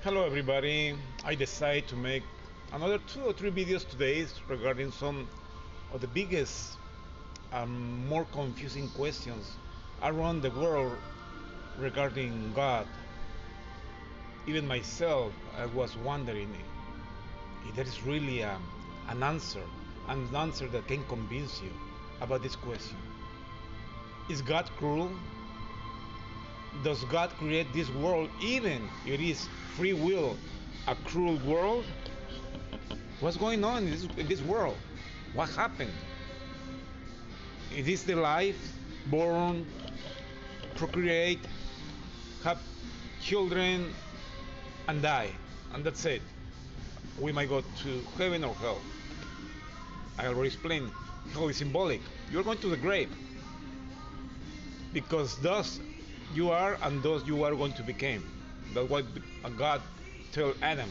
Hello everybody. I decided to make another 2 or 3 videos today regarding some of the biggest and more confusing questions around the world regarding God. Even myself, I was wondering if there is really an answer that can convince you about this question. Is God cruel? Does God create this world even if it is free will, a cruel world? What's going on in this world? What happened? Is this the life born, procreate, have children, and die? And that's it. We might go to heaven or hell. I already explained. Hell is symbolic. You're going to the grave because thus you are and thus you are going to become. That's what God told Adam.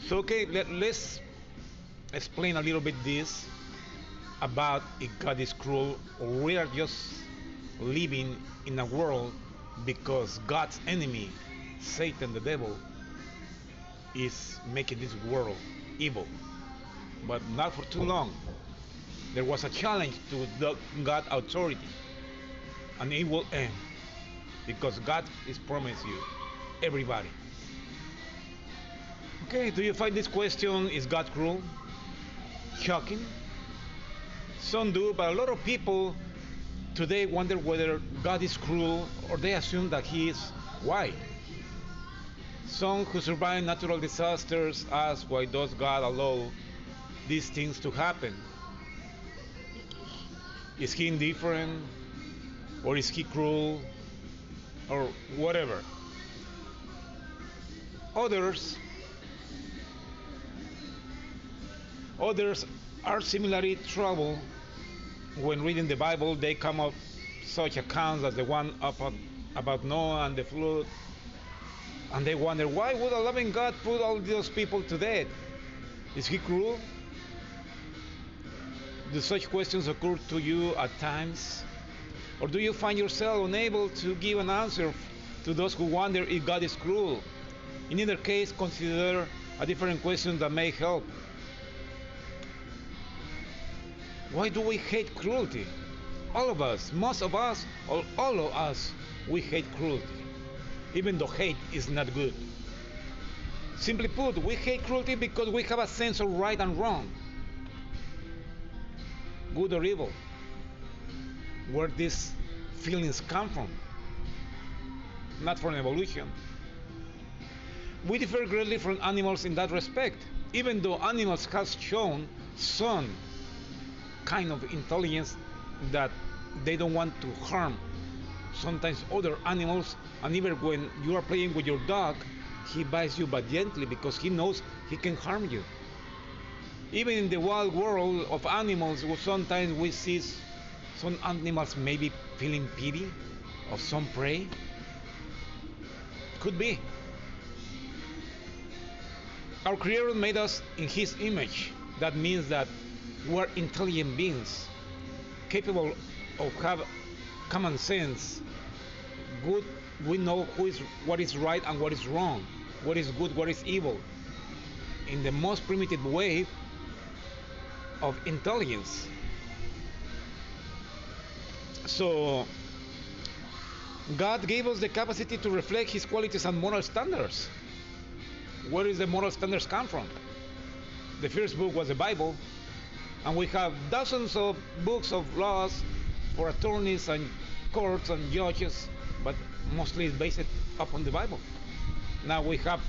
So okay, let's explain a little bit this about if God is cruel or we are just living in a world because God's enemy, Satan the devil, is making this world evil. But not for too long. There was a challenge to the God authority, and it will end because God is promised you everybody. Okay, do you find this question is God cruel? Shocking? Some do, but a lot of people today wonder whether God is cruel or they assume that He is. Why? Some who survive natural disasters ask why does God allow these things to happen? Is He indifferent? Or is He cruel? Or whatever. Others others are similarly troubled when reading the Bible. They come up such accounts as the one about Noah and the flood, and they wonder why would a loving God put all those people to death? Is He cruel? Do such questions occur to you at times? Or do you find yourself unable to give an answer to those who wonder if God is cruel? In either case, consider a different question that may help. Why do we hate cruelty? All of us, most of us, or all of us, we hate cruelty, even though hate is not good. Simply put, we hate cruelty because we have a sense of right and wrong, good or evil. Where these feelings come from, not from evolution. We differ greatly from animals in that respect, even though animals have shown some kind of intelligence that they don't want to harm sometimes other animals, and even when you are playing with your dog, he bites you but gently because he knows he can harm you. Even in the wild world of animals, sometimes we see some animals maybe feeling pity of some prey. Could be. Our Creator made us in His image. That means that we're intelligent beings, capable of have common sense. Good, we know what is right and what is wrong, what is good, what is evil, in the most primitive way of intelligence. So God gave us the capacity to reflect His qualities and moral standards. Where does the moral standards come from? The first book was the Bible, and we have dozens of books of laws for attorneys and courts and judges, but mostly it's based upon the Bible. Now we have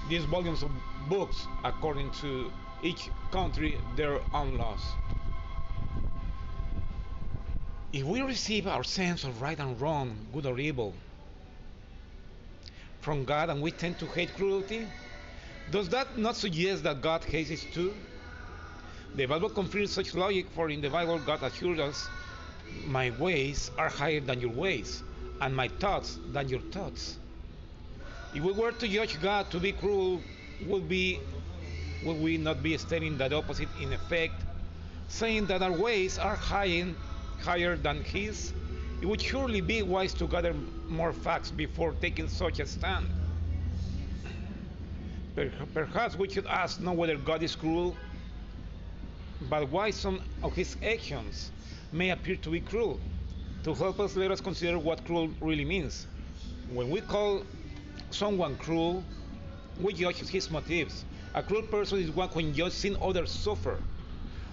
these volumes of books according to each country their own laws. If we receive our sense of right and wrong, good or evil, from God and we tend to hate cruelty, does that not suggest that God hates it too? The Bible confirms such logic, for in the Bible God assures us, my ways are higher than your ways, and my thoughts than your thoughts. If we were to judge God to be cruel, would we not be stating that opposite in effect, saying that our ways are higher than His? It would surely be wise to gather more facts before taking such a stand. Perhaps we should ask not whether God is cruel, but why some of his actions may appear to be cruel. To help us, let us consider what cruel really means. When we call someone cruel, we judge his motives. A cruel person is one who enjoys seeing others suffer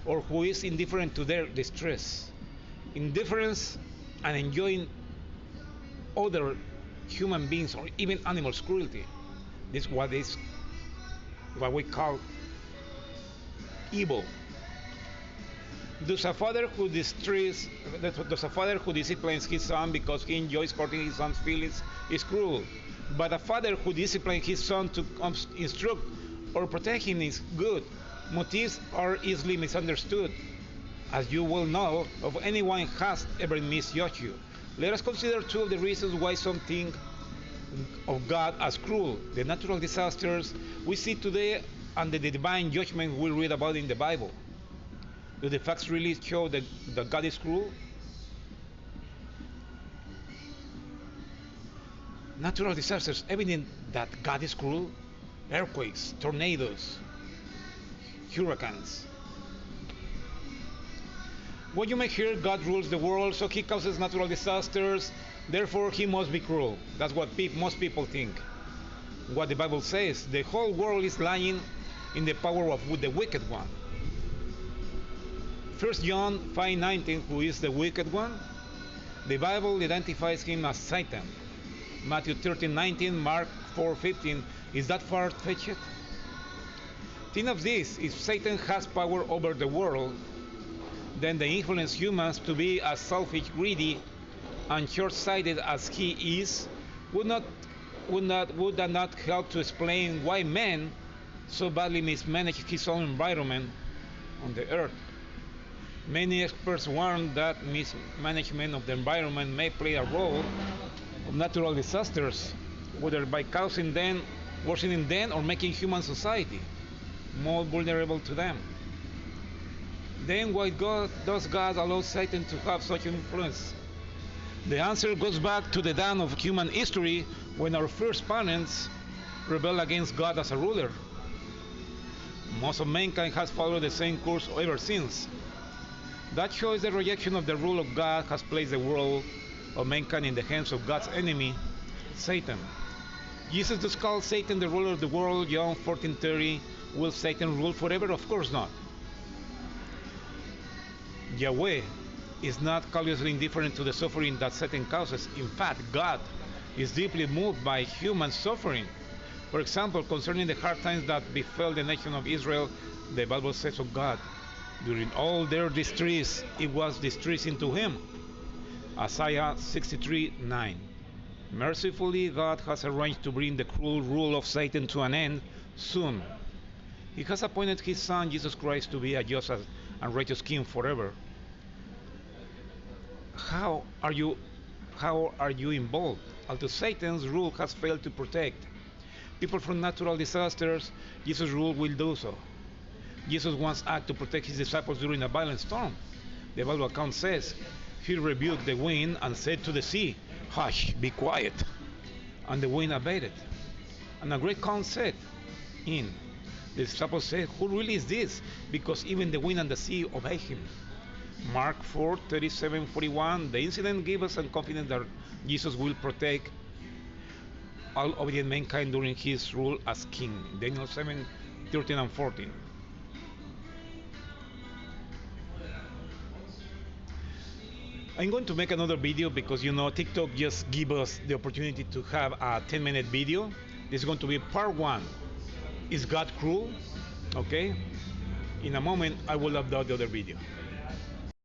or who is indifferent to their distress. Indifference and enjoying other human beings or even animals' cruelty. This is what we call evil. Does a father who disciplines his son because he enjoys hurting his son's feelings is cruel? But a father who disciplines his son to instruct or protect him is good. Motives are easily misunderstood, as you will know if anyone has ever misjudged you. Let us consider two of the reasons why some think of God as cruel: the natural disasters we see today and the divine judgment we read about in the Bible. Do the facts really show that God is cruel? Natural disasters evidence that God is cruel. Earthquakes, tornadoes, hurricanes. What you may hear, God rules the world, so he causes natural disasters, therefore he must be cruel. That's what most people think. What the Bible says, the whole world is lying in the power of the wicked one. 1 John 5:19, who is the wicked one? The Bible identifies him as Satan. Matthew 13:19, Mark 4:15. Is that far-fetched? Think of this: if Satan has power over the world, then they influence humans to be as selfish, greedy, and short-sighted as he is. Would that not help to explain why man so badly mismanaged his own environment on the earth? Many experts warn that mismanagement of the environment may play a role of natural disasters, whether by causing them, worsening them, or making human society more vulnerable to them. Then why does God allow Satan to have such influence? The answer goes back to the dawn of human history, when our first parents rebelled against God as a ruler. Most of mankind has followed the same course ever since. That shows the rejection of the rule of God has placed the world of mankind in the hands of God's enemy, Satan. Jesus does call Satan the ruler of the world, John 14:30. Will Satan rule forever? Of course not. Yahweh is not callously indifferent to the suffering that Satan causes. In fact, God is deeply moved by human suffering. For example, concerning the hard times that befell the nation of Israel, the Bible says of God, during all their distress, it was distressing to him. Isaiah 63:9. Mercifully, God has arranged to bring the cruel rule of Satan to an end soon. He has appointed his Son, Jesus Christ, to be a just and righteous King forever. How are you involved? Although Satan's rule has failed to protect people from natural disasters, Jesus' rule will do so. Jesus once acted to protect his disciples during a violent storm. The Bible account says, he rebuked the wind and said to the sea, "Hush, be quiet." And the wind abated. And a great calm set in. The disciples said, "Who really is this?" Because even the wind and the sea obey him. Mark 4:37-41. The incident gave us some confidence that Jesus will protect all obedient mankind during his rule as king. Daniel 7:13 and 14. I'm going to make another video because TikTok just give us the opportunity to have a 10-minute video. This is going to be part 1. Is God cruel? Okay. In a moment I will upload the other video.